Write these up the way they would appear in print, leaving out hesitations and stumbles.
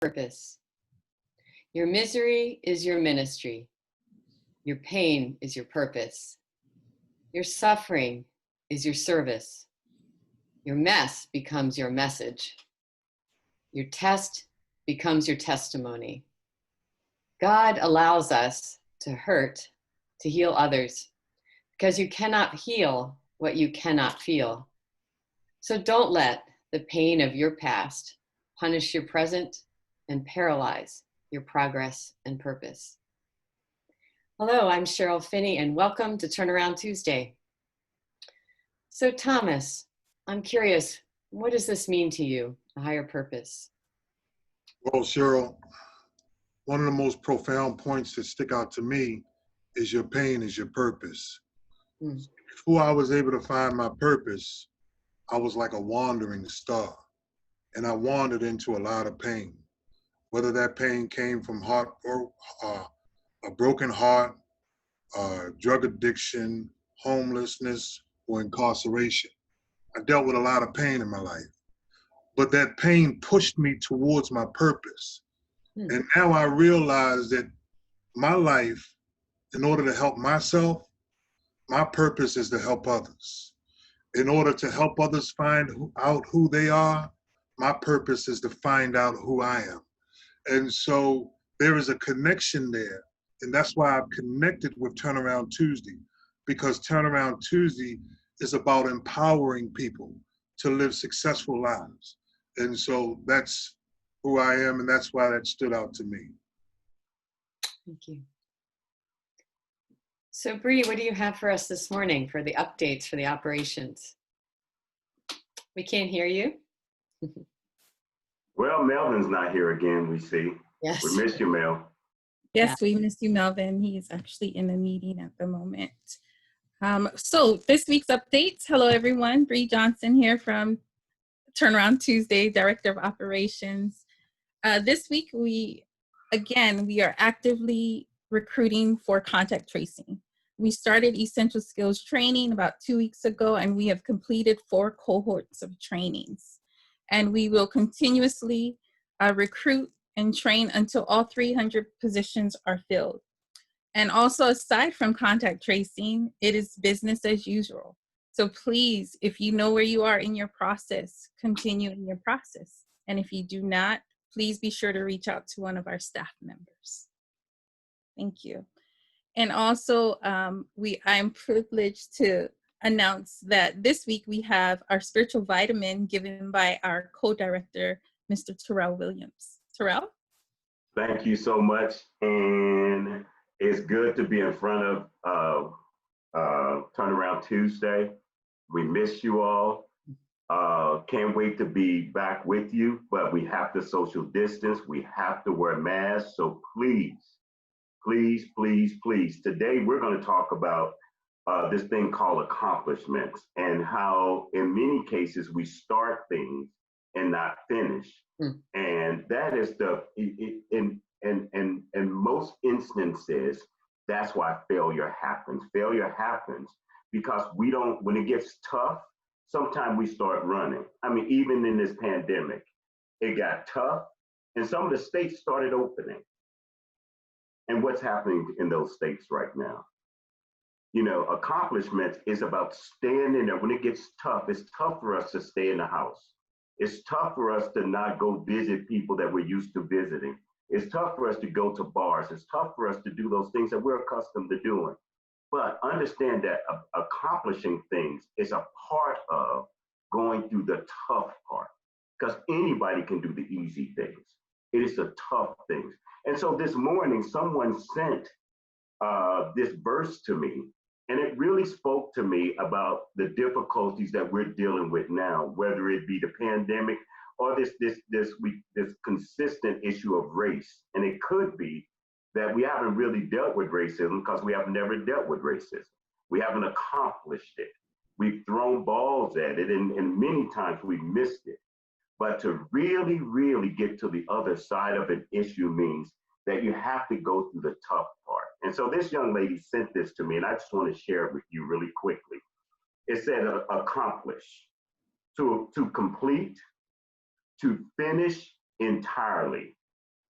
purpose. Your misery is your ministry. Your pain is your purpose. Your suffering is your service. Your mess becomes your message. Your test becomes your testimony. God allows us to hurt, to heal others, because you cannot heal what you cannot feel. So don't let the pain of your past punish your present and paralyze your progress and purpose. Hello, I'm Cheryl Finney, and welcome to Turnaround Tuesday. So Thomas, I'm curious, what does this mean to you, a higher purpose? Well, Cheryl, one of the most profound points that stick out to me is your pain is your purpose. Before I was able to find my purpose, I was like a wandering star, and I wandered into a lot of pain. Whether that pain came from a broken heart, drug addiction, homelessness, or incarceration. I dealt with a lot of pain in my life, but that pain pushed me towards my purpose. And now I realize that my life, in order to help myself, my purpose is to help others. In order to help others find out who they are, my purpose is to find out who I am. And so there is a connection there. And that's why I've connected with Turnaround Tuesday, because Turnaround Tuesday is about empowering people to live successful lives. And so that's who I am, and that's why that stood out to me. Thank you. So Bree, what do you have for us this morning for the updates for the operations? We can't hear you. Well, Melvin's not here again, we see. Yes. We miss you, Mel. Yes, we miss you, Melvin. He's actually in a meeting at the moment. So this week's updates. Hello, everyone. Bree Johnson here from Turnaround Tuesday, Director of Operations. This week, we are actively recruiting for contact tracing. We started Essential Skills training about 2 weeks ago, and we have completed 4 cohorts of trainings. And we will continuously recruit and train until all 300 positions are filled. And also, aside from contact tracing, it is business as usual. So please, if you know where you are in your process, continue in your process. And if you do not, please be sure to reach out to one of our staff members. Thank you. And also, I'm privileged to announce that this week we have our spiritual vitamin given by our co-director, Mr. Terrell Williams. Terrell? Thank you so much. And it's good to be in front of Turnaround Tuesday. We miss you all. Can't wait to be back with you, but we have to social distance. We have to wear masks. So please, please, please, please. Today we're going to talk about this thing called accomplishments and how in many cases we start things and not finish. And that is in most instances, that's why failure happens. Failure happens because when it gets tough, sometimes we start running. I mean, even in this pandemic, it got tough and some of the states started opening. And what's happening in those states right now? You know, accomplishments is about staying in there. When it gets tough, it's tough for us to stay in the house. It's tough for us to not go visit people that we're used to visiting. It's tough for us to go to bars. It's tough for us to do those things that we're accustomed to doing. But understand that accomplishing things is a part of going through the tough part, because anybody can do the easy things. It is the tough things. And so this morning, someone sent this verse to me, and it really spoke to me about the difficulties that we're dealing with now, whether it be the pandemic or this consistent issue of race. And it could be that we haven't really dealt with racism because we have never dealt with racism. We haven't accomplished it. We've thrown balls at it, and many times we've missed it. But to really, really get to the other side of an issue means that you have to go through the tough part. And so this young lady sent this to me, and I just want to share it with you really quickly. It said accomplish, to complete, to finish entirely,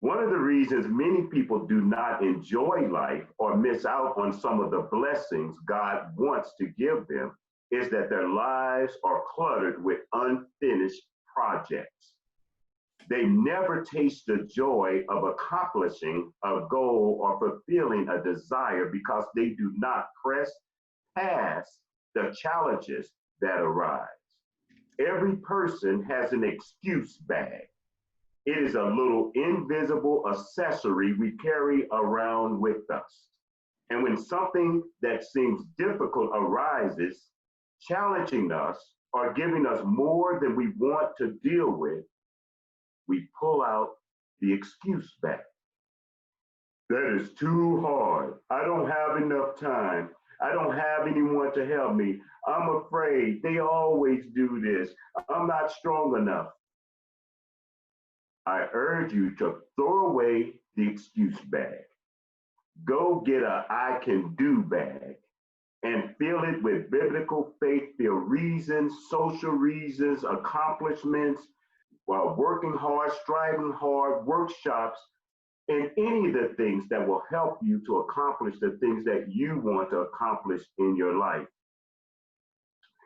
One of the reasons many people do not enjoy life or miss out on some of the blessings God wants to give them is that their lives are cluttered with unfinished projects. They never taste the joy of accomplishing a goal or fulfilling a desire because they do not press past the challenges that arise. Every person has an excuse bag. It is a little invisible accessory we carry around with us. And when something that seems difficult arises, challenging us or giving us more than we want to deal with, we pull out the excuse bag. That is too hard. I don't have enough time. I don't have anyone to help me. I'm afraid. They always do this. I'm not strong enough. I urge you to throw away the excuse bag. Go get a I can do bag and fill it with biblical faith-filled reasons, social reasons, accomplishments, while working hard, striving hard, workshops, and any of the things that will help you to accomplish the things that you want to accomplish in your life.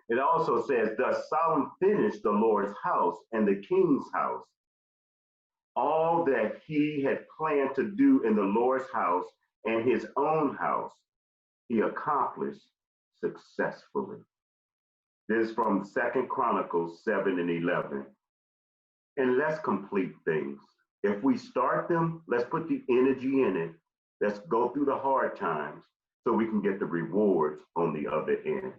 It also says, thus Solomon finished the Lord's house and the king's house. All that he had planned to do in the Lord's house and his own house, he accomplished successfully. This is from 2 Chronicles 7 and 11. And let's complete things. If we start them, let's put the energy in it. Let's go through the hard times so we can get the rewards on the other end.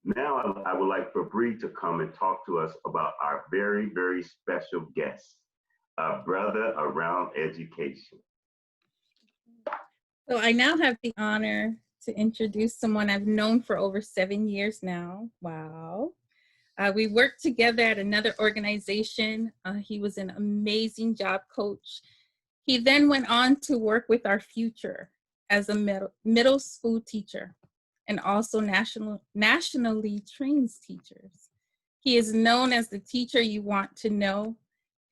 Now I would like for Bree to come and talk to us about our very, very special guest, a brother around education. So I now have the honor to introduce someone I've known for over 7 years now. Wow. We worked together at another organization. He was an amazing job coach. He then went on to work with our future as a middle school teacher and also nationally trains teachers. He is known as the teacher you want to know.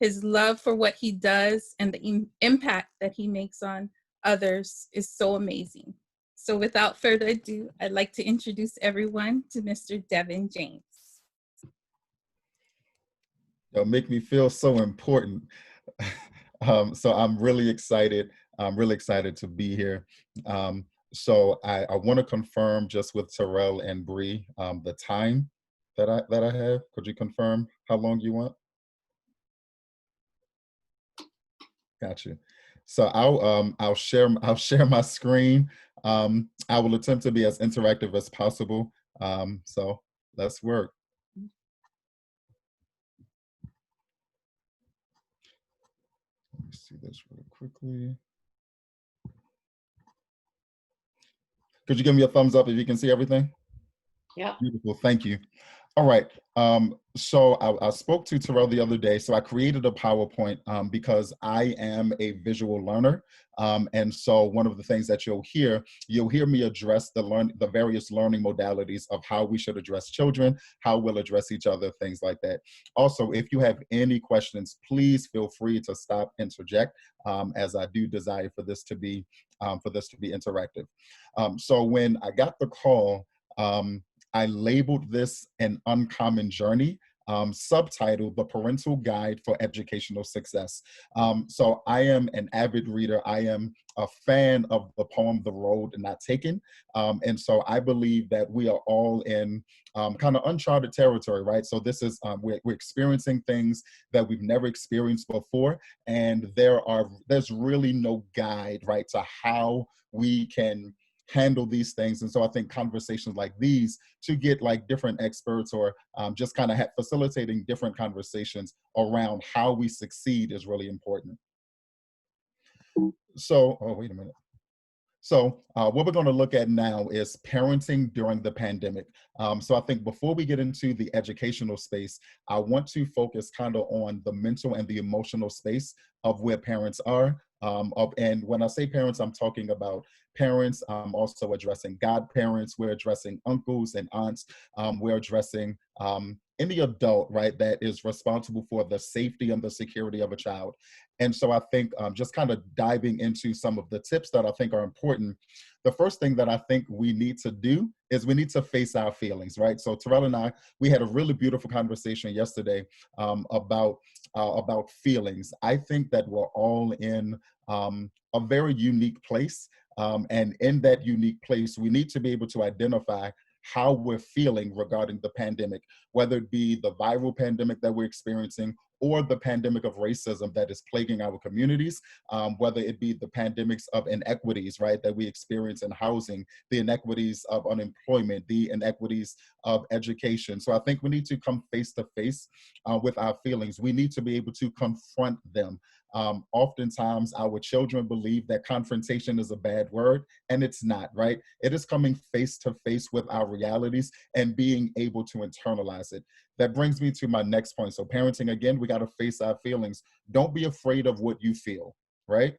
His love for what he does and the impact that he makes on others is so amazing. So without further ado, I'd like to introduce everyone to Mr. Devin James. It'll make me feel so important. So I'm really excited. I'm really excited to be here. So I want to confirm just with Terrell and Bree the time that I have. Could you confirm how long you want? Got you. So I'll share my screen. I will attempt to be as interactive as possible. So let's work. Let me see this real quickly. Could you give me a thumbs up if you can see everything? Yeah. Beautiful, thank you. All right, so I spoke to Terrell the other day. So I created a PowerPoint because I am a visual learner. And so one of the things that you'll hear me address the various learning modalities of how we should address children, how we'll address each other, things like that. Also, if you have any questions, please feel free to stop, interject, as I do desire for this to be interactive. So when I got the call, I labeled this an uncommon journey, subtitled The Parental Guide for Educational Success. So I am an avid reader. I am a fan of the poem, The Road Not Taken. And so I believe that we are all in kind of uncharted territory, right? So this is, we're experiencing things that we've never experienced before. And there's really no guide, right, to how we can handle these things. And so I think conversations like these to get like different experts or just kind of facilitating different conversations around how we succeed is really important. So, oh, wait a minute. So what we're going to look at now is parenting during the pandemic. So I think before we get into the educational space, I want to focus kind of on the mental and the emotional space of where parents are. And when I say parents, I'm talking about parents. I'm also addressing godparents. We're addressing uncles and aunts. We're addressing any adult, right, that is responsible for the safety and the security of a child. And so I think just kind of diving into some of the tips that I think are important. The first thing that I think we need to do is we need to face our feelings, right? So Terrell and I, we had a really beautiful conversation yesterday about feelings. I think that we're all in a very unique place. And in that unique place, we need to be able to identify how we're feeling regarding the pandemic, whether it be the viral pandemic that we're experiencing or the pandemic of racism that is plaguing our communities, whether it be the pandemics of inequities, right, that we experience in housing, the inequities of unemployment, the inequities of education. So I think we need to come face to face with our feelings. We need to be able to confront them. Oftentimes our children believe that confrontation is a bad word, and it's not, right? It is coming face to face with our realities and being able to internalize it. That brings me to my next point. So parenting, again, we got to face our feelings. Don't be afraid of what you feel, right?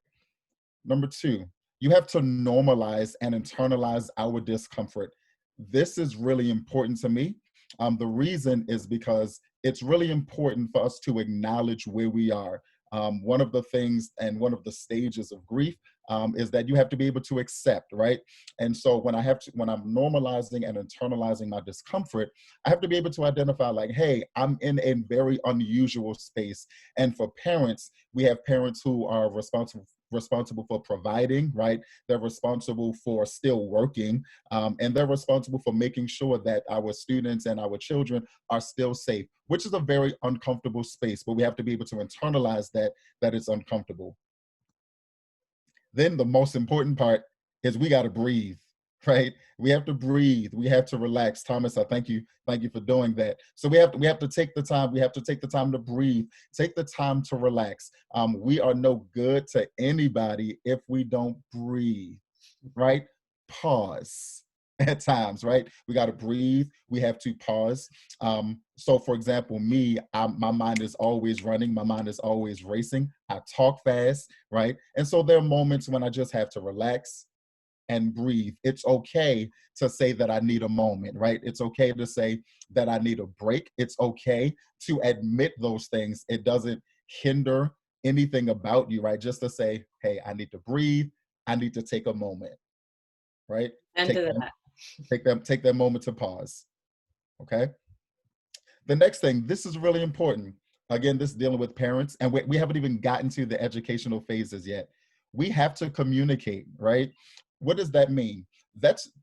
Number two, you have to normalize and internalize our discomfort. This is really important to me. The reason is because it's really important for us to acknowledge where we are. One of the things and one of the stages of grief is that you have to be able to accept, right? And so when I'm normalizing and internalizing my discomfort, I have to be able to identify like, hey, I'm in a very unusual space. And for parents, we have parents who are responsible for providing, right? They're responsible for still working, and they're responsible for making sure that our students and our children are still safe, which is a very uncomfortable space, but we have to be able to internalize that it's uncomfortable. Then the most important part is we got to breathe, right? We have to breathe. We have to relax. Thomas, I thank you for doing that. So we have to take the time. We have to take the time to breathe. Take the time to relax. We are no good to anybody if we don't breathe, right? Pause at times, right? We got to breathe. We have to pause. So for example, me, my mind is always running. My mind is always racing. I talk fast, right? And so there are moments when I just have to relax and breathe. It's okay to say that I need a moment, right? It's okay to say that I need a break. It's okay to admit those things. It doesn't hinder anything about you, right? Just to say, hey, I need to breathe. I need to take a moment, right? And to that. Take that moment to pause. Okay. The next thing, this is really important. Again, this is dealing with parents, and we haven't even gotten to the educational phases yet. We have to communicate, right? What does that mean?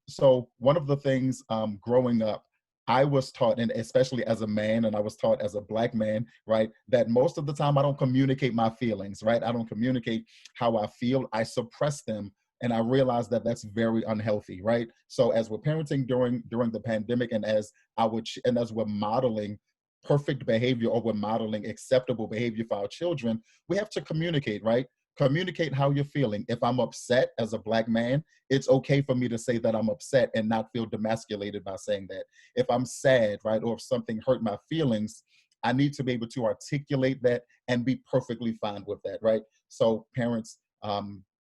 So one of the things growing up, I was taught, and especially as a man, and I was taught as a Black man, right, that most of the time I don't communicate my feelings, right? I don't communicate how I feel. I suppress them. And I realized that that's very unhealthy, right? So as we're parenting during the pandemic, and as we're modeling perfect behavior, or we're modeling acceptable behavior for our children, we have to communicate, right? Communicate how you're feeling. If I'm upset as a Black man, it's okay for me to say that I'm upset and not feel demasculated by saying that. If I'm sad, right, or if something hurt my feelings, I need to be able to articulate that and be perfectly fine with that, right? So parents,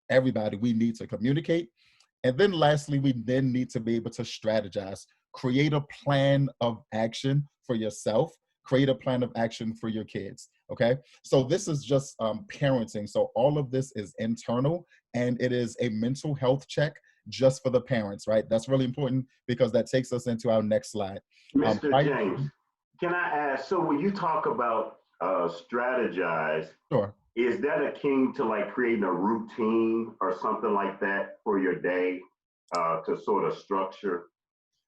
everybody, we need to communicate. And then lastly, we then need to be able to strategize, create a plan of action for yourself, create a plan of action for your kids, okay? So this is just parenting. So all of this is internal, and it is a mental health check just for the parents, right? That's really important because that takes us into our next slide. Mr. James, can I ask, so when you talk about strategize, Sure. is that akin to like creating a routine or something like that for your day to sort of structure?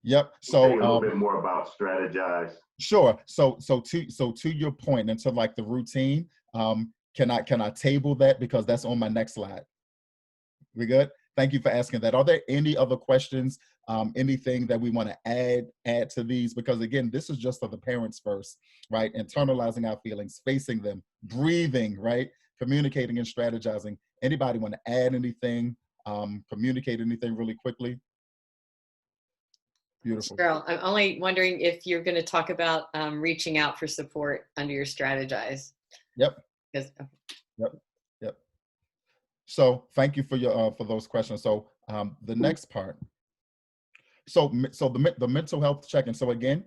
Yep. So say a little bit more about strategize. Sure. So to your point, into like the routine, can I table that because that's on my next slide? We good? Thank you for asking that. Are there any other questions? Anything that we want to add to these? Because again, this is just for the parents first, right? Internalizing our feelings, facing them, breathing, right? Communicating and strategizing. Anybody want to add anything? Communicate anything really quickly? Beautiful. Cheryl, I'm only wondering if you're going to talk about reaching out for support under your strategize. Yep. Because, Yep. So thank you for your for those questions. So the next part. So the mental health check-in. So again,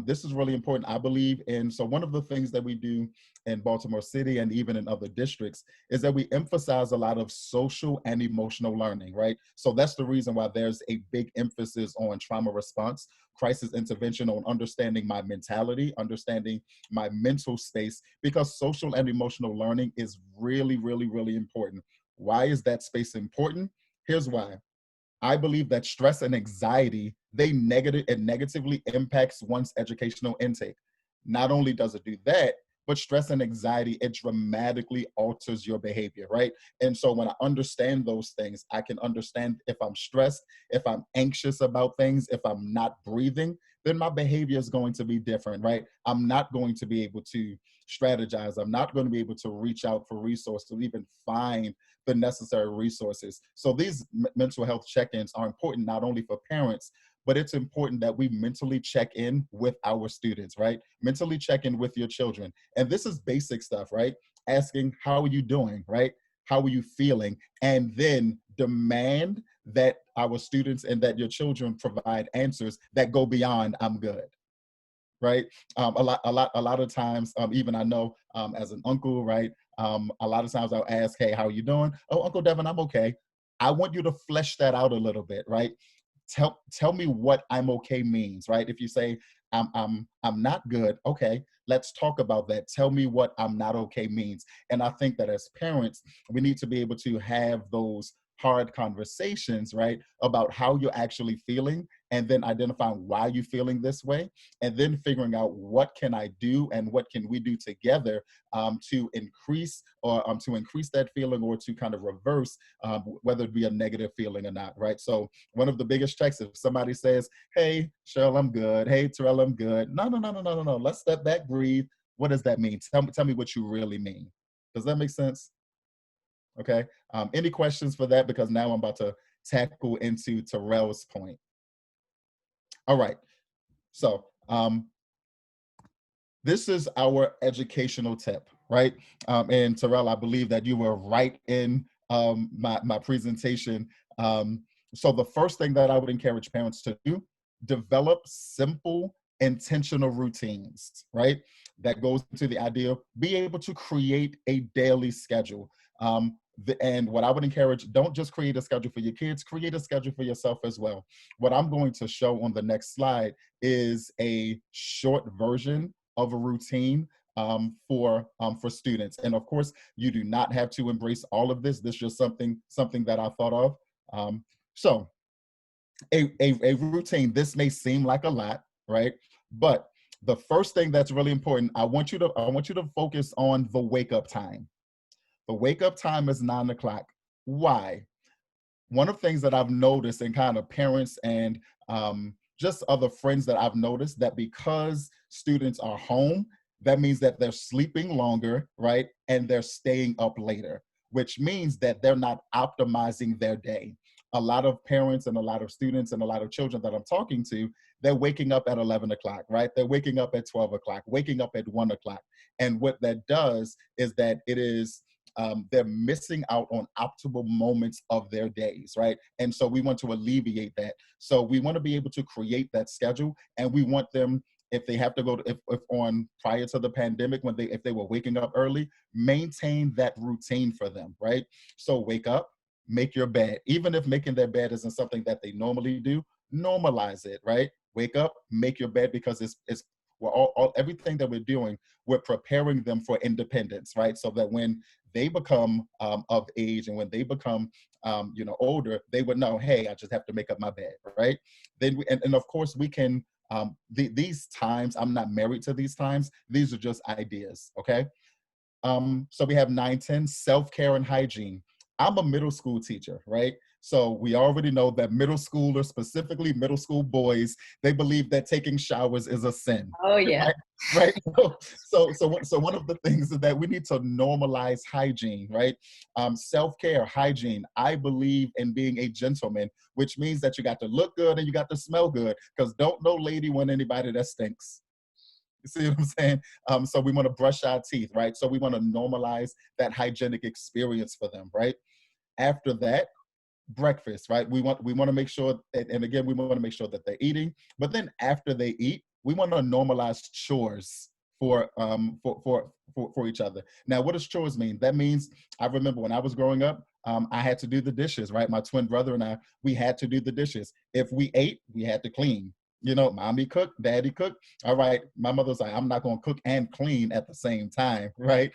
This is really important, I believe. And so one of the things that we do in Baltimore City and even in other districts is that we emphasize a lot of social and emotional learning, right? So that's the reason why there's a big emphasis on trauma response, crisis intervention, on understanding my mentality, understanding my mental space, because social and emotional learning is really, really, really important. Why is that space important? Here's why. I believe that stress and anxiety, it negatively impacts one's educational intake. Not only does it do that, but stress and anxiety, it dramatically alters your behavior, right? And so when I understand those things, I can understand if I'm stressed, if I'm anxious about things, if I'm not breathing, then my behavior is going to be different, right? I'm not going to be able to strategize. I'm not going to be able to reach out for resources to even find the necessary resources. So these mental health check-ins are important not only for parents, but it's important that we mentally check in with our students, right? Mentally check in with your children. And this is basic stuff, right? Asking, how are you doing, right? How are you feeling? And then demand that our students and that your children provide answers that go beyond "I'm good." Right? A lot of times, even I know as an uncle, right? A lot of times I'll ask, "Hey, how are you doing?" "Oh, Uncle Devin, I'm okay." I want you to flesh that out a little bit, right? Tell me what "I'm okay" means, right? If you say I'm not good, okay, let's talk about that. Tell me what "I'm not okay" means. And I think that as parents, we need to be able to have those hard conversations, right, about how you're actually feeling, and then identifying why you're feeling this way, and then figuring out what can I do and what can we do together to increase that feeling, or to kind of reverse whether it be a negative feeling or not, right? So one of the biggest checks, if somebody says, "Hey, Cheryl, I'm good. Hey, Terrell, I'm good." No, no, no, no, no, no, no. Let's step back, breathe. What does that mean? Tell me what you really mean. Does that make sense? Okay. Any questions for that? Because now I'm about to tackle into Terrell's point. All right. So this is our educational tip, right? And Terrell, I believe that you were right in my presentation. So the first thing that I would encourage parents to do, develop simple, intentional routines, right? That goes into the idea of be able to create a daily schedule. And what I would encourage, don't just create a schedule for your kids, create a schedule for yourself as well. What I'm going to show on the next slide is a short version of a routine for students. And of course, you do not have to embrace all of this. This is just something that I thought of. So a routine, this may seem like a lot, right? But the first thing that's really important, I want you to focus on the wake up time. The wake up time is 9 o'clock. Why? One of the things that I've noticed in kind of parents and just other friends that I've noticed, that because students are home, that means that they're sleeping longer, right? And they're staying up later, which means that they're not optimizing their day. A lot of parents and a lot of students and a lot of children that I'm talking to, they're waking up at 11 o'clock, right? They're waking up at 12 o'clock, waking up at 1 o'clock. And what that does is that they're missing out on optimal moments of their days, right? And so we want to alleviate that. So we want to be able to create that schedule, and we want them, if they have to go to, if on prior to the pandemic, if they were waking up early, maintain that routine for them, right? So wake up, make your bed. Even if making their bed isn't something that they normally do, normalize it, right? Wake up, make your bed, because it's well, everything that we're doing, we're preparing them for independence, right? So that when they become of age and when they become older, they would know, hey, I just have to make up my bed, right? Then and of course we can these times, I'm not married to these times, these are just ideas, okay? So we have 9:10, self-care and hygiene. I'm a middle school teacher, right? So we already know that middle schoolers, specifically middle school boys, they believe that taking showers is a sin. Oh, yeah. Right? So one of the things is that we need to normalize hygiene, right? Self-care, hygiene. I believe in being a gentleman, which means that you got to look good and you got to smell good, because don't no lady want anybody that stinks. You see what I'm saying? So we want to brush our teeth, right? So we want to normalize that hygienic experience for them, right? After that, breakfast, right? We want to make sure, and again, we want to make sure that they're eating. But then after they eat, we want to normalize chores for each other. Now, what does chores mean? That means, I remember when I was growing up, I had to do the dishes, right? My twin brother and I, we had to do the dishes. If we ate, we had to clean. You know, mommy cooked, daddy cooked. All right, my mother's like, I'm not going to cook and clean at the same time, right?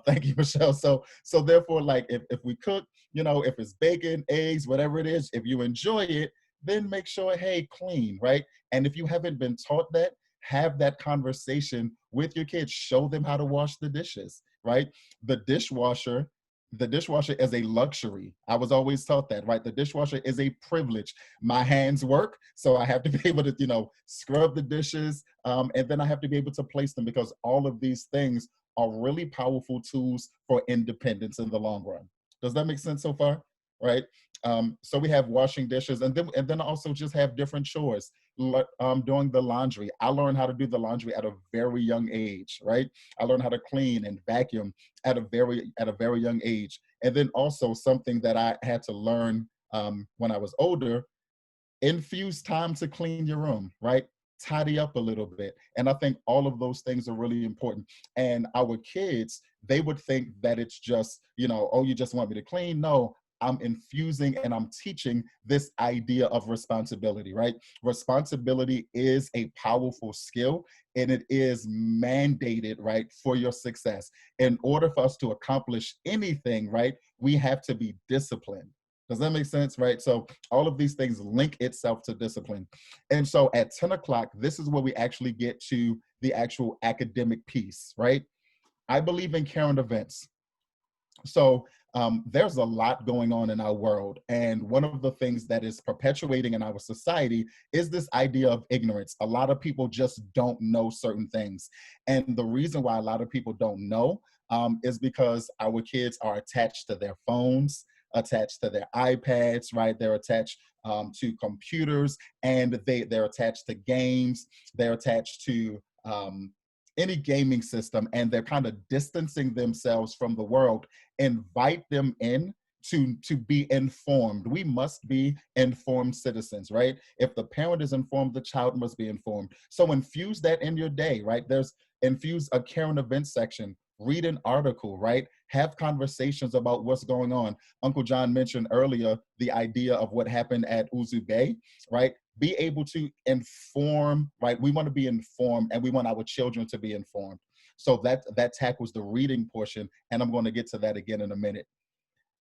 Thank you, Michelle. So therefore, like, if we cook, you know, if it's bacon, eggs, whatever it is, if you enjoy it, then make sure, hey, clean, right? And if you haven't been taught that, have that conversation with your kids. Show them how to wash the dishes, right? The dishwasher is a luxury. I was always taught that, right? The dishwasher is a privilege. My hands work, so I have to be able to, you know, scrub the dishes, and then I have to be able to place them, because all of these things are really powerful tools for independence in the long run. Does that make sense so far? Right? So we have washing dishes, and then also just have different chores. Doing the laundry. I learned how to do the laundry at a very young age, right? I learned how to clean and vacuum at a very young age. And then also something that I had to learn when I was older, infuse time to clean your room, right? Tidy up a little bit. And I think all of those things are really important. And our kids, they would think that it's just, you know, oh, you just want me to clean? No, I'm infusing and I'm teaching this idea of responsibility, right? Responsibility is a powerful skill, and it is mandated, right, for your success. In order for us to accomplish anything, right, we have to be disciplined. Does that make sense, right? So all of these things link itself to discipline. And so at 10 o'clock, this is where we actually get to the actual academic piece, right? I believe in current events. So there's a lot going on in our world. And one of the things that is perpetuating in our society is this idea of ignorance. A lot of people just don't know certain things. And the reason why a lot of people don't know is because our kids are attached to their phones, attached to their iPads, right? They're attached to computers, and they're attached to games. They're attached to any gaming system, and they're kind of distancing themselves from the world. Invite them in to be informed. We must be informed citizens, right? If the parent is informed, the child must be informed. So infuse that in your day, right? Infuse a current event section, read an article, right? Have conversations about what's going on. Uncle John mentioned earlier the idea of what happened at Uzu Bay, right? Be able to inform, right? We want to be informed, and we want our children to be informed. So that tackles the reading portion, and I'm going to get to that again in a minute.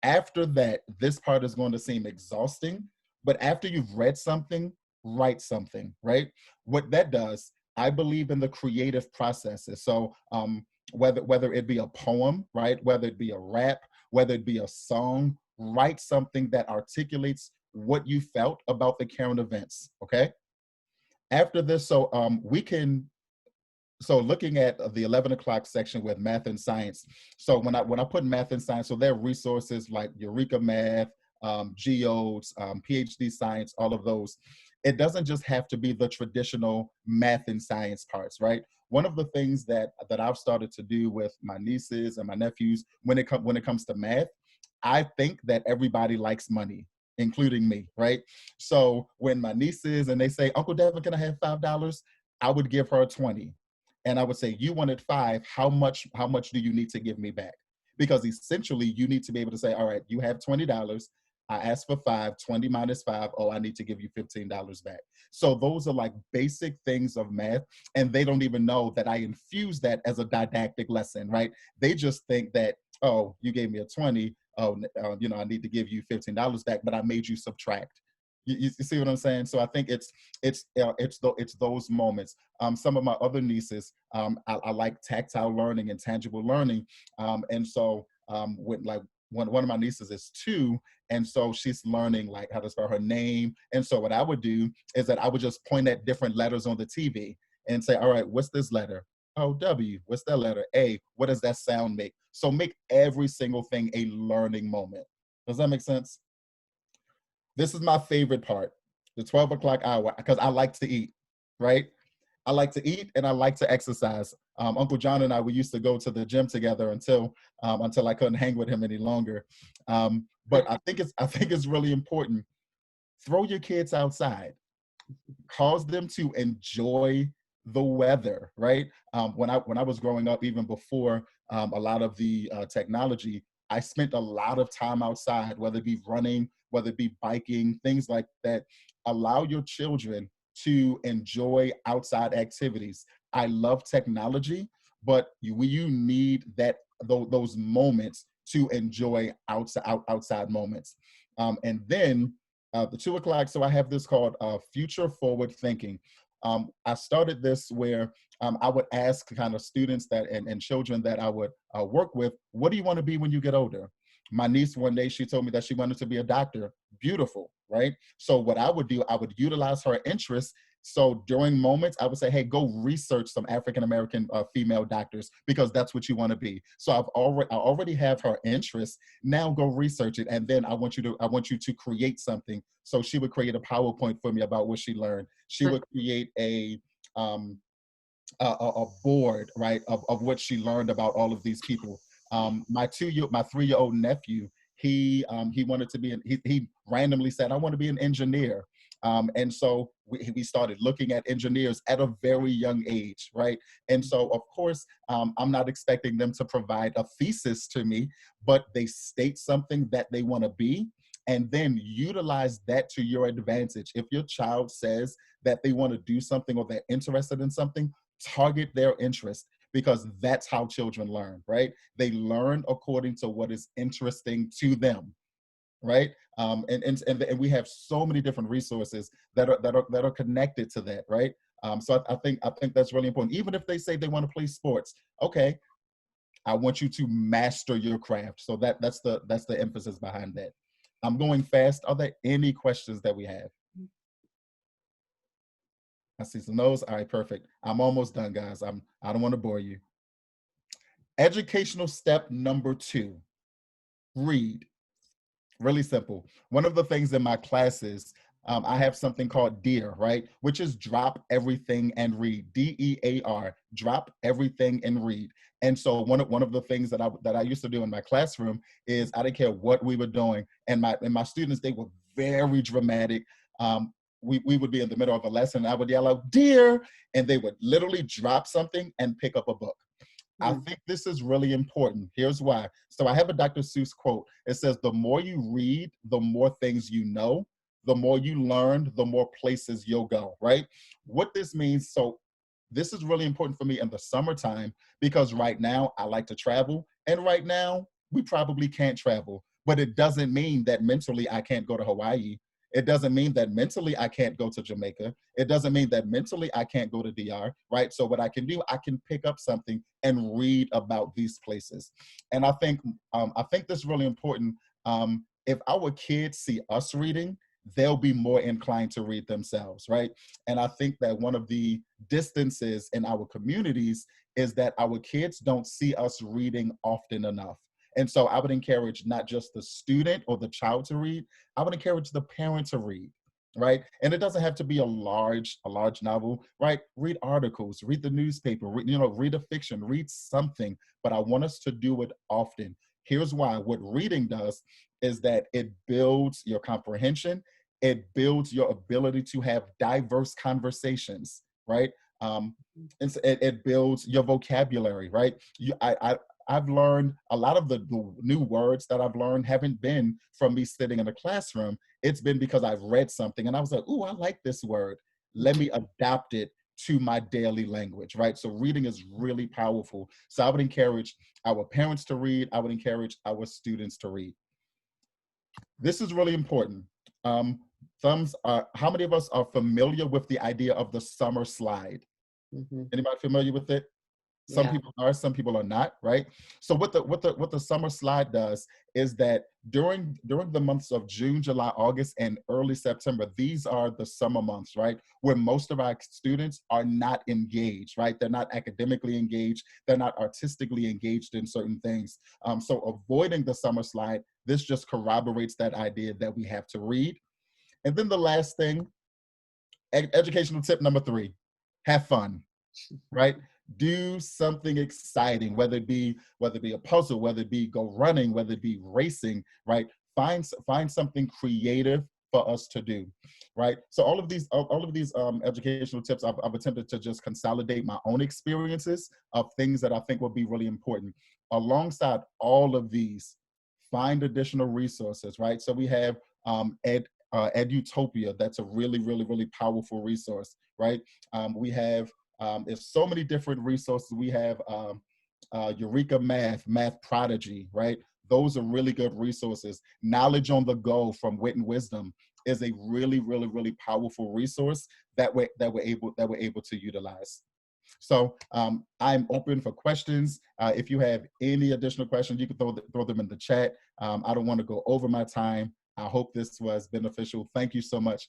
After that, this part is going to seem exhausting, but after you've read something, write something, right? What that does, I believe in the creative processes. So whether it be a poem, right? Whether it be a rap, whether it be a song, write something that articulates what you felt about the current events, okay? After this, so looking at the 11 o'clock section with math and science. So when I put math and science, so there are resources like Eureka Math, Geodes, PhD Science, all of those. It doesn't just have to be the traditional math and science parts, right? One of the things that I've started to do with my nieces and my nephews when it comes to math, I think that everybody likes money, including me, right? So when my nieces and they say, Uncle Devin, can I have $5? I would give her 20. And I would say, you wanted 5, how much do you need to give me back? Because essentially you need to be able to say, all right, you have $20. I asked for 5, 20 minus 5. Oh, I need to give you $15 back. So those are like basic things of math. And they don't even know that I infuse that as a didactic lesson, right? They just think that, oh, you gave me a 20. Oh, I need to give you $15 back, but I made you subtract. You see what I'm saying? So I think it's those moments. Some of my other nieces, I like tactile learning and tangible learning, and so with like one of my nieces is 2, and so she's learning like how to spell her name. And so what I would do is that I would just point at different letters on the TV and say, all right, what's this letter? Oh, W. What's that letter? A. What does that sound make? So make every single thing a learning moment. Does that make sense? This is my favorite part, the 12 o'clock hour, because I like to eat, right? I like to eat and I like to exercise. Uncle John and I, we used to go to the gym together until I couldn't hang with him any longer. But I think it's really important. Throw your kids outside. Cause them to enjoy the weather, right? When I was growing up, even before a lot of the technology, I spent a lot of time outside, whether it be running, whether it be biking, things like that. Allow your children to enjoy outside activities. I love technology, but you need those moments to enjoy outside moments. And then the 2 o'clock, so I have this called future forward thinking. I started this where I would ask kind of students that and children that I would work with, what do you want to be when you get older? My niece one day, she told me that she wanted to be a doctor. Beautiful, right? So what I would do, I would utilize her interests. So during moments, I would say, hey, go research some African-American female doctors because that's what you want to be. So I already have her interests. Now go research it. And then I want you to create something. So she would create a PowerPoint for me about what she learned. She would create a board, right, of what she learned about all of these people. My 3-year-old nephew, he wanted to be he randomly said, I want to be an engineer. And so we started looking at engineers at a very young age, right? And so, of course, I'm not expecting them to provide a thesis to me, but they state something that they want to be, and then utilize that to your advantage. If your child says that they want to do something or they're interested in something, target their interest, because that's how children learn, right? They learn according to what is interesting to them, right? And we have so many different resources that are connected to that, right? So I think that's really important. Even if they say they want to play sports, okay, I want you to master your craft. So that's the emphasis behind that. I'm going fast. Are there any questions that we have? I see some no's. All right, perfect. I'm almost done, guys. I don't want to bore you. Educational step number 2, read. Really simple. One of the things in my classes, I have something called DEAR, right? Which is drop everything and read. DEAR, drop everything and read. And so one of the things that I used to do in my classroom is I didn't care what we were doing, and my students, they were very dramatic. We would be in the middle of a lesson, and I would yell out, "Dear," and they would literally drop something and pick up a book. I think this is really important. Here's why. So I have a Dr. Seuss quote. It says, the more you read, the more things you know. The more you learn, the more places you'll go, right? What this means, so this is really important for me in the summertime, because right now I like to travel, and right now we probably can't travel. But it doesn't mean that mentally I can't go to Hawaii. It doesn't mean that mentally I can't go to Jamaica. It doesn't mean that mentally I can't go to DR, right? So what I can do, I can pick up something and read about these places. And I think this is really important. If our kids see us reading, they'll be more inclined to read themselves, right? And I think that one of the distances in our communities is that our kids don't see us reading often enough. And so I would encourage not just the student or the child to read, I would encourage the parent to read, right? And it doesn't have to be a large novel, right? Read articles, read the newspaper, read a fiction, read something, but I want us to do it often. Here's why. What reading does is that it builds your comprehension, it builds your ability to have diverse conversations, right? It builds your vocabulary, right? I've learned a lot of the new words that I've learned haven't been from me sitting in a classroom. It's been because I've read something and I was like, ooh, I like this word. Let me adapt it to my daily language, right? So reading is really powerful. So I would encourage our parents to read. I would encourage our students to read. This is really important. How many of us are familiar with the idea of the summer slide? Anybody familiar with it? Some people are, some people are not, right? So what the summer slide does is that during the months of June, July, August, and early September, these are the summer months, right? Where most of our students are not engaged, right? They're not academically engaged. They're not artistically engaged in certain things. So avoiding the summer slide, this just corroborates that idea that we have to read. And then the last thing, educational tip number 3, have fun, right? Do something exciting, whether it be a puzzle, whether it be go running, whether it be racing, right? Find something creative for us to do, right? So all of these educational tips, I've attempted to just consolidate my own experiences of things that I think will be really important. Alongside all of these, find additional resources, right? So we have Edutopia. That's a really, really, really powerful resource, right? We have, there's so many different resources. We have Eureka Math Prodigy, right? Those are really good resources. Knowledge on the Go from Wit and Wisdom is a really, really, really powerful resource that we're able to utilize. So I'm open for questions. If you have any additional questions, you can throw them in the chat. I don't want to go over my time. I hope this was beneficial. Thank you so much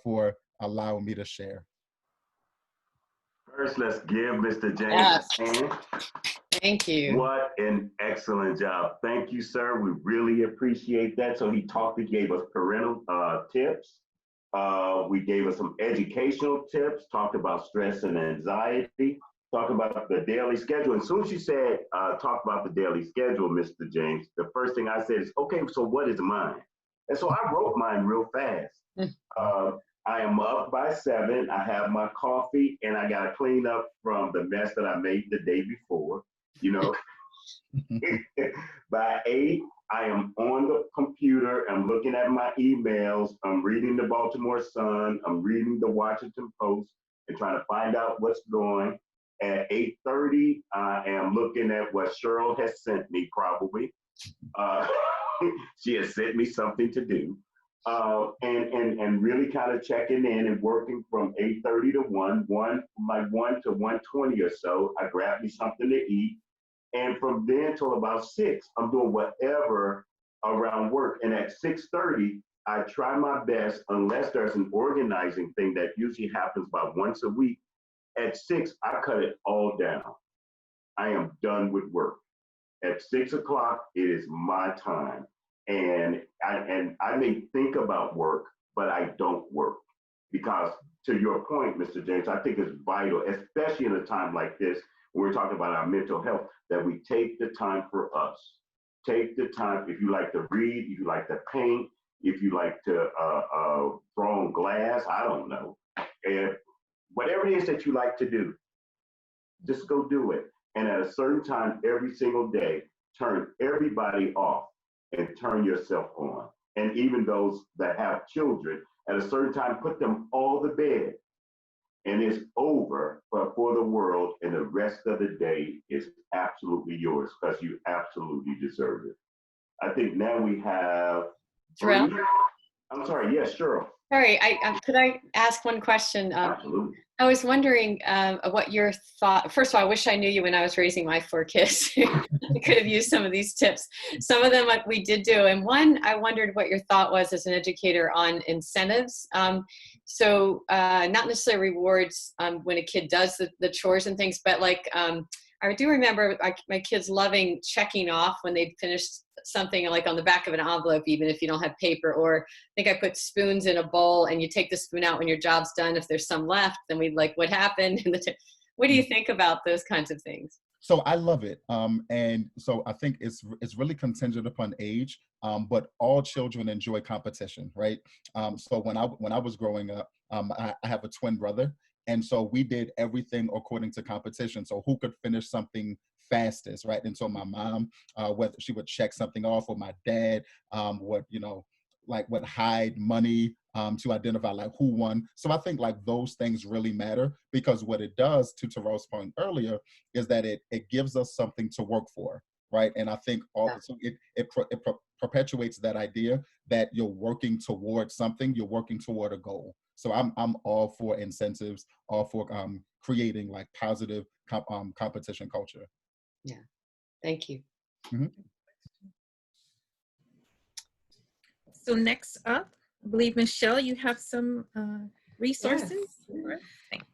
for allowing me to share. First, let's give Mr. James Yes. a hand. Thank you. What an excellent job. Thank you, sir. We really appreciate that. So he gave us parental tips. We gave us some educational tips, talked about stress and anxiety, talked about the daily schedule. And as soon as you said, talk about the daily schedule, Mr. James, the first thing I said is, okay, so what is mine? And so I wrote mine real fast. I am up by 7, I have my coffee, and I got to clean up from the mess that I made the day before, you know. By 8, I am on the computer, I'm looking at my emails, I'm reading the Baltimore Sun, I'm reading the Washington Post, and trying to find out what's going. At 8:30, I am looking at what Cheryl has sent me, probably. She has sent me something to do. And really kind of checking in and working from 8:30 to 1 to 1:20 or so. I grab me something to eat. And from then till about 6, I'm doing whatever around work. And at 6:30, I try my best, unless there's an organizing thing that usually happens about once a week. At 6, I cut it all down. I am done with work. At 6 o'clock, it is my time. And I may think about work, but I don't work. Because to your point, Mr. James, I think it's vital, especially in a time like this, when we're talking about our mental health, that we take the time for us. Take the time, if you like to read, if you like to paint, if you like to draw on glass, I don't know. And whatever it is that you like to do, just go do it. And at a certain time every single day, turn everybody off and turn yourself on. And even those that have children, at a certain time, put them all to bed. And it's over for the world, and the rest of the day is absolutely yours because you absolutely deserve it. I think now we have... Terrell? I'm sorry, yes, sure. Sorry, could I ask one question? Absolutely. I was wondering what your thought, first of all, I wish I knew you when I was raising my 4 kids. I could have used some of these tips. Some of them we did do. And one, I wondered what your thought was as an educator on incentives. So not necessarily rewards when a kid does the chores and things, but like, I do remember my kids loving checking off when they'd finished something, like on the back of an envelope, even if you don't have paper. Or I think I put spoons in a bowl and you take the spoon out when your job's done. If there's some left, then we'd like, what happened? What do you think about those kinds of things? So I love it. And so I think it's really contingent upon age, but all children enjoy competition, right? So when I was growing up, I have a twin brother. And so we did everything according to competition. So who could finish something fastest, right? And so my mom, whether she would check something off, or my dad would hide money to identify like who won. So I think like those things really matter, because what it does, to Terrell's point earlier, is that it gives us something to work for, right? And I think it perpetuates that idea that you're working towards something, you're working toward a goal. So I'm all for incentives, all for creating like positive competition culture. Yeah, thank you. Mm-hmm. So next up, I believe, Michelle, you have some resources. Yes.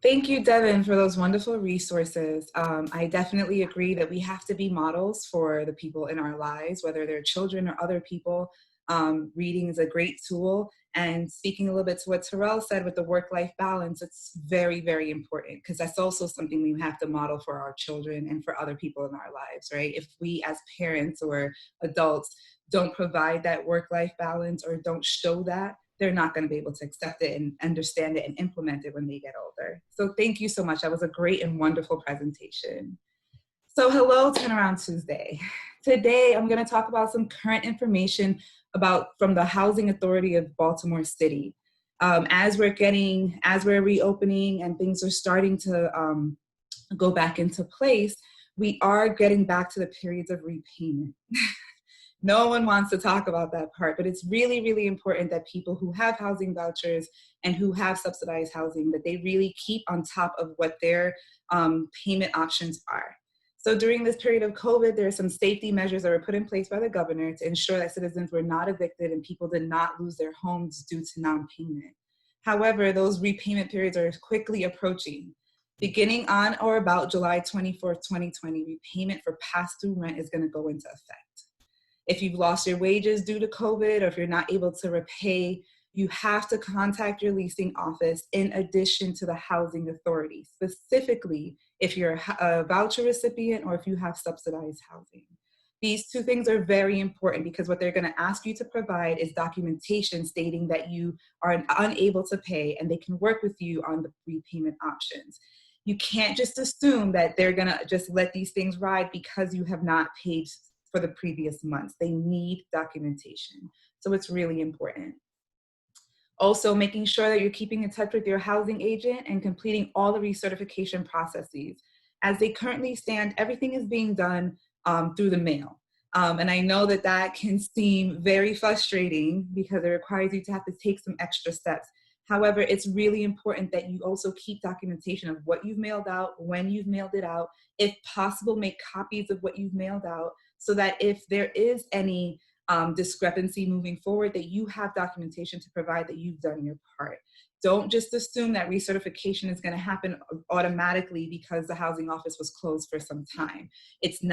Thank you, Devin, for those wonderful resources. I definitely agree that we have to be models for the people in our lives, whether they're children or other people. Reading is a great tool. And speaking a little bit to what Terrell said with the work-life balance, it's very, very important, because that's also something we have to model for our children and for other people in our lives, right? If we as parents or adults don't provide that work-life balance or don't show that, they're not going to be able to accept it and understand it and implement it when they get older. So thank you so much. That was a great and wonderful presentation. So hello, Turnaround Tuesday. Today, I'm going to talk about some current information from the Housing Authority of Baltimore City. As we're reopening and things are starting to go back into place, we are getting back to the periods of repayment. No one wants to talk about that part, but it's really, really important that people who have housing vouchers and who have subsidized housing, that they really keep on top of what their payment options are. So during this period of COVID, there are some safety measures that were put in place by the governor to ensure that citizens were not evicted and people did not lose their homes due to non-payment. However, those repayment periods are quickly approaching. Beginning on or about July 24th, 2020, repayment for pass-through rent is going to go into effect. If you've lost your wages due to COVID, or if you're not able to repay, you have to contact your leasing office in addition to the housing authority, specifically if you're a voucher recipient or if you have subsidized housing. These two things are very important because what they're going to ask you to provide is documentation stating that you are unable to pay, and they can work with you on the repayment options. You can't just assume that they're going to just let these things ride because you have not paid for the previous months. They need documentation. So it's really important. Also, making sure that you're keeping in touch with your housing agent and completing all the recertification processes. As they currently stand, everything is being done through the mail. And I know that that can seem very frustrating because it requires you to have to take some extra steps. However, it's really important that you also keep documentation of what you've mailed out, when you've mailed it out, if possible, make copies of what you've mailed out so that if there is any discrepancy moving forward, that you have documentation to provide that you've done your part. Don't just assume that recertification is going to happen automatically because the housing office was closed for some time. That's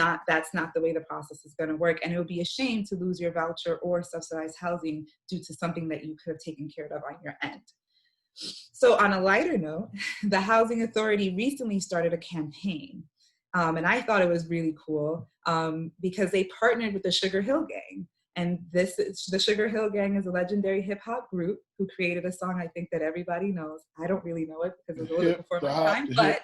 not the way the process is going to work. And it would be a shame to lose your voucher or subsidized housing due to something that you could have taken care of on your end. So on a lighter note, the Housing Authority recently started a campaign. And I thought it was really cool because they partnered with the Sugar Hill Gang. And the Sugar Hill Gang is a legendary hip hop group who created a song I think that everybody knows. I don't really know it because it's a little bit before my time, but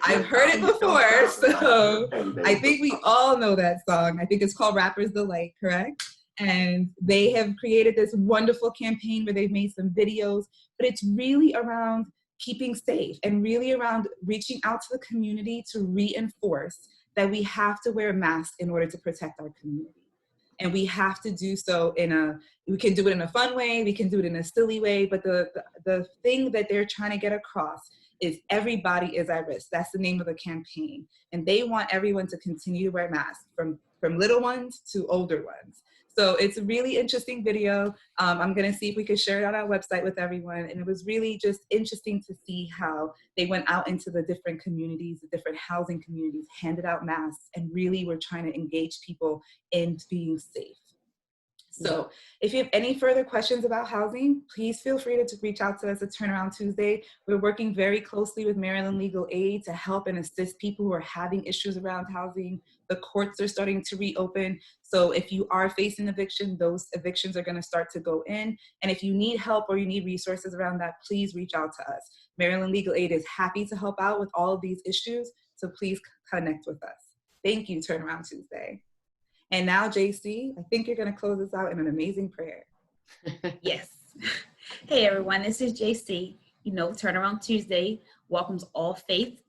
I've heard it before. So I think we all know that song. I think it's called Rapper's Delight, correct? And they have created this wonderful campaign where they've made some videos, but it's really around keeping safe and really around reaching out to the community to reinforce that we have to wear masks in order to protect our community. And we have to do so we can do it in a fun way, we can do it in a silly way, but the thing that they're trying to get across is everybody is at risk. That's the name of the campaign. And they want everyone to continue to wear masks, from little ones to older ones. So it's a really interesting video. I'm gonna see if we could share it on our website with everyone. And it was really just interesting to see how they went out into the different communities, the different housing communities, handed out masks, and really were trying to engage people in being safe. So if you have any further questions about housing, please feel free to reach out to us at Turnaround Tuesday. We're working very closely with Maryland Legal Aid to help and assist people who are having issues around housing. The courts are starting to reopen. So if you are facing eviction, those evictions are going to start to go in. And if you need help or you need resources around that, please reach out to us. Maryland Legal Aid is happy to help out with all of these issues. So please connect with us. Thank you, Turnaround Tuesday. And now, JC, I think you're going to close us out in an amazing prayer. Yes. Hey, everyone, this is JC. You know, Turnaround Tuesday welcomes all faith.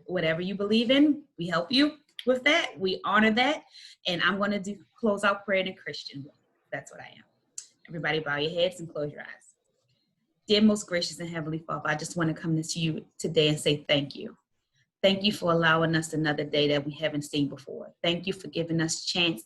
Whatever you believe in, we help you with that. We honor that. And I'm going to close out prayer in a Christian way. That's what I am. Everybody bow your heads and close your eyes. Dear most gracious and heavenly Father, I just want to come to you today and say thank you. Thank you for allowing us another day that we haven't seen before. Thank you for giving us a chance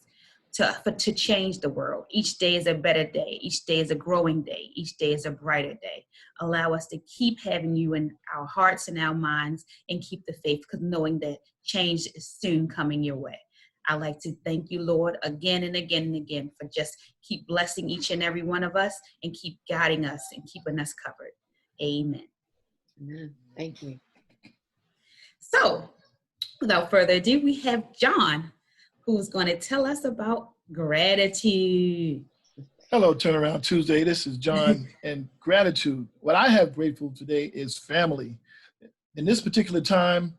to change the world. Each day is a better day. Each day is a growing day. Each day is a brighter day. Allow us to keep having you in our hearts and our minds and keep the faith, because knowing that change is soon coming your way. I'd like to thank you, Lord, again and again and again for just keep blessing each and every one of us and keep guiding us and keeping us covered. Amen. Amen. Thank you. So, without further ado, we have John, who's going to tell us about gratitude. Hello, Turnaround Tuesday. This is John, and gratitude. What I have grateful today is family. In this particular time,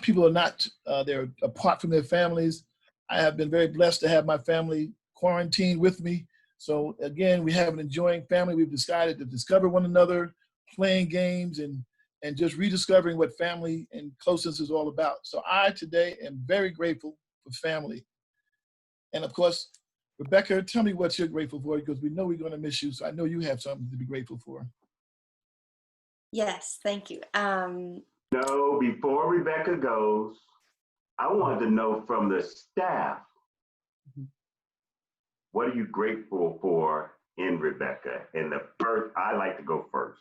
people are not, they're apart from their families. I have been very blessed to have my family quarantined with me. So again, we have an enjoying family. We've decided to discover one another, playing games and just rediscovering what family and closeness is all about. So I today am very grateful for family. And of course, Rebecca, tell me what you're grateful for, because we know we're going to miss you. So I know you have something to be grateful for. Yes, thank you. No, before Rebecca goes, I wanted to know from the staff, what are you grateful for in Rebecca? And the first, I like to go first.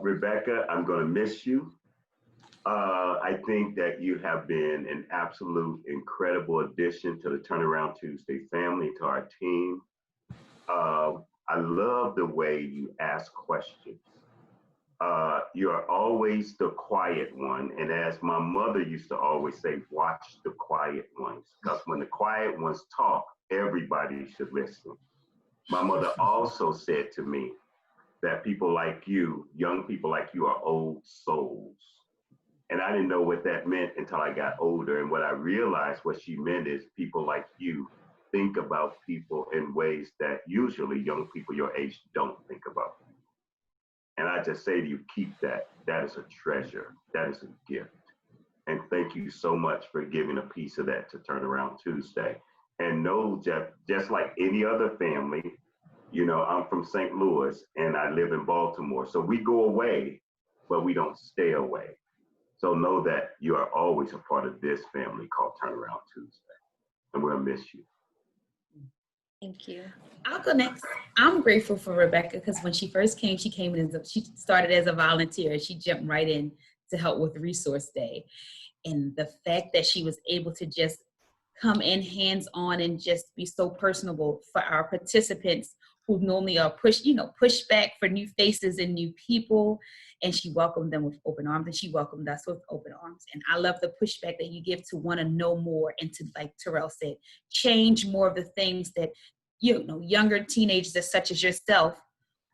Rebecca, I'm going to miss you. I think that you have been an absolute incredible addition to the Turnaround Tuesday family, to our team. I love the way you ask questions. You're always the quiet one. And as my mother used to always say, watch the quiet ones, because when the quiet ones talk, everybody should listen. My mother also said to me that people like you, young people like you, are old souls. And I didn't know what that meant until I got older. And what I realized what she meant is people like you think about people in ways that usually young people your age don't think about. And I just say to you, keep that. That is a treasure. That is a gift. And thank you so much for giving a piece of that to Turnaround Tuesday. And know, Jeff, just like any other family, you know, I'm from St. Louis and I live in Baltimore. So we go away, but we don't stay away. So know that you are always a part of this family called Turnaround Tuesday. And we'll miss you. Thank you. I'll go next. I'm grateful for Rebecca because when she first came, she started as a volunteer. She jumped right in to help with Resource Day. And the fact that she was able to just come in hands-on and just be so personable for our participants who normally are pushed back for new faces and new people. And she welcomed them with open arms, and she welcomed us with open arms. And I love the pushback that you give to want to know more and to, like Terrell said, change more of the things that, you know, younger teenagers such as yourself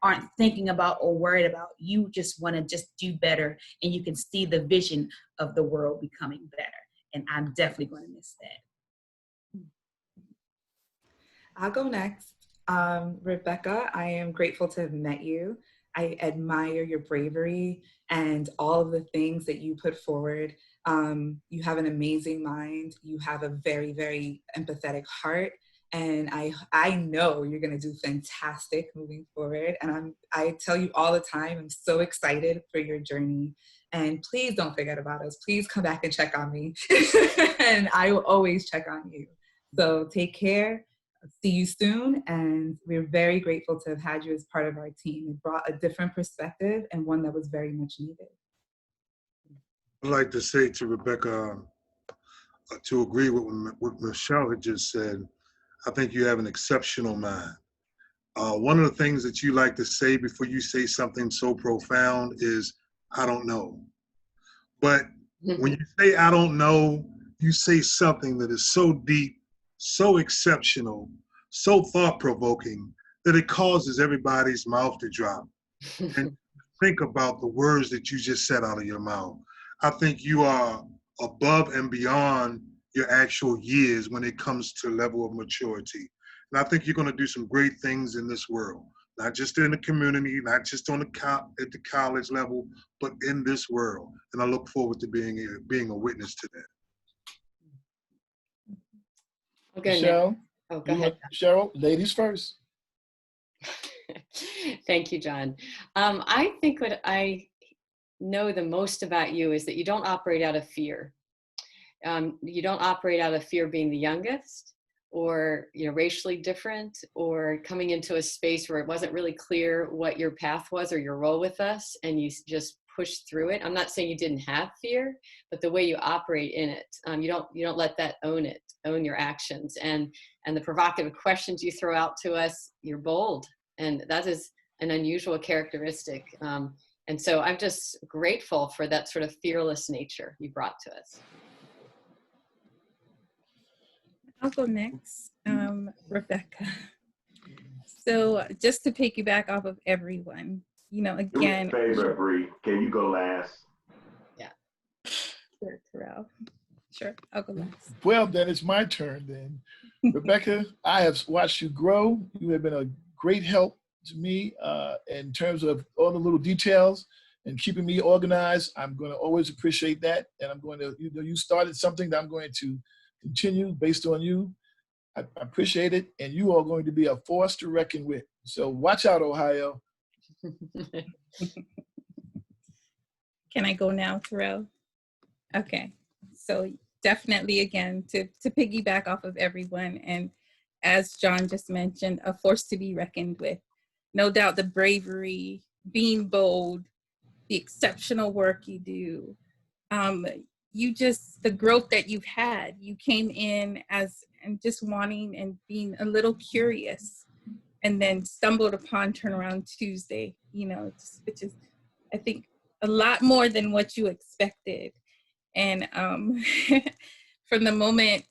aren't thinking about or worried about. You just want to just do better, and you can see the vision of the world becoming better. And I'm definitely going to miss that. I'll go next. Rebecca, I am grateful to have met you. I admire your bravery and all of the things that you put forward. You have an amazing mind. You have a very, very empathetic heart. And I know you're going to do fantastic moving forward. And I tell you all the time, I'm so excited for your journey. And please don't forget about us. Please come back and check on me. And I will always check on you. So take care. See you soon. And we're very grateful to have had you as part of our team. It brought a different perspective and one that was very much needed. I'd like to say to Rebecca, to agree with what Michelle had just said, I think you have an exceptional mind. One of the things that you like to say before you say something so profound is, I don't know. But when you say, I don't know, you say something that is so deep, so exceptional, so thought-provoking, that it causes everybody's mouth to drop. And think about the words that you just said out of your mouth. I think you are above and beyond your actual years when it comes to level of maturity. And I think you're going to do some great things in this world, not just in the community, not just on at the college level, but in this world. And I look forward to being a witness to that. Okay, Michelle, oh, go ahead. Cheryl, ladies first. Thank you, John. I think what I know the most about you is that you don't operate out of fear. You don't operate out of fear of being the youngest, or racially different, or coming into a space where it wasn't really clear what your path was or your role with us, and you just pushed through it. I'm not saying you didn't have fear, but the way you operate in it, you don't let that own your actions, and the provocative questions you throw out to us. You're bold, and that is an unusual characteristic. And so I'm just grateful for that sort of fearless nature you brought to us. I'll go next. Rebecca, So just to piggyback off of everyone, Do me a again, favor, Bree. Can you go last? sure, Terrell. Sure, I'll go last. Well, then it's my turn then. Rebecca, I have watched you grow. You have been a great help to me in terms of all the little details and keeping me organized. I'm going to always appreciate that. And I'm going to, you started something that I'm going to continue based on you. I appreciate it. And you are going to be a force to reckon with. So watch out, Ohio. Can I go now, Terrell? Okay, so definitely again, to piggyback off of everyone, and as John just mentioned, a force to be reckoned with. No doubt the bravery, being bold, the exceptional work you do, the growth that you've had. You came in and just wanting and being a little curious, and then stumbled upon Turnaround Tuesday, which is, I think, a lot more than what you expected. And from the moment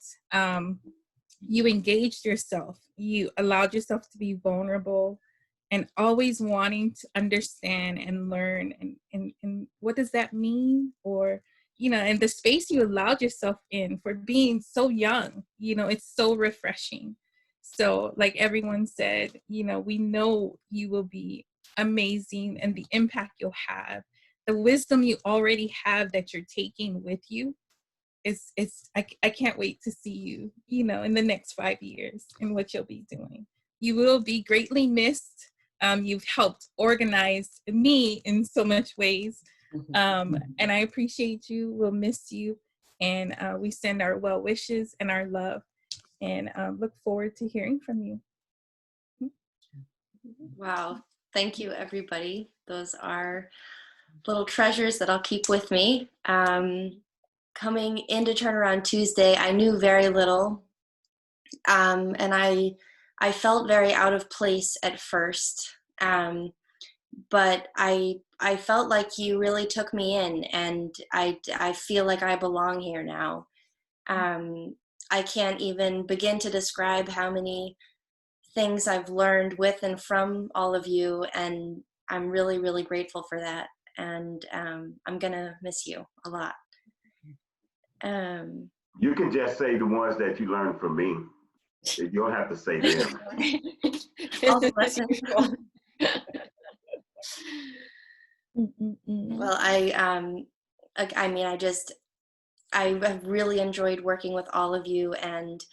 you engaged yourself, you allowed yourself to be vulnerable and always wanting to understand and learn and what does that mean? Or, and the space you allowed yourself in for being so young, it's so refreshing. So like everyone said, we know you will be amazing, and the impact you'll have, the wisdom you already have that you're taking with you, I can't wait to see you, in the next 5 years and what you'll be doing. You will be greatly missed. You've helped organize me in so much ways. And I appreciate you. We'll miss you. And we send our well wishes and our love, and look forward to hearing from you. Wow. Thank you, everybody. Those are little treasures that I'll keep with me. Coming into Turnaround Tuesday, I knew very little. And I felt very out of place at first. But I felt like you really took me in, and I feel like I belong here now. I can't even begin to describe how many things I've learned with and from all of you, and I'm really, really grateful for that. And I'm gonna miss you a lot. You can just say the ones that you learned from me. You don't have to say them. All the lessons. Well, I have really enjoyed working with all of you, and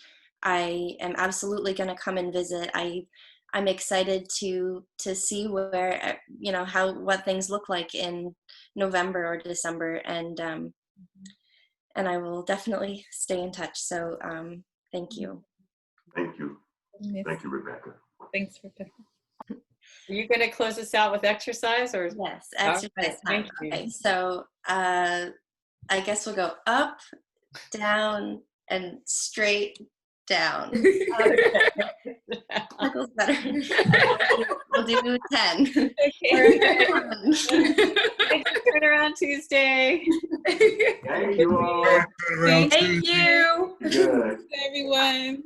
I am absolutely going to come and visit. I'm excited to see where, what things look like in November or December, and I will definitely stay in touch. So thank you. Thank you. Thank you, Rebecca. Thanks, Rebecca. Are you going to close us out with exercise, or? Yes, exercise time. Okay, so I guess we'll go up, down, and straight down. That goes better. We'll do 10. Okay. Turnaround Tuesday. Thank you all. Turnaround Thank Tuesday. you. Good. Everyone.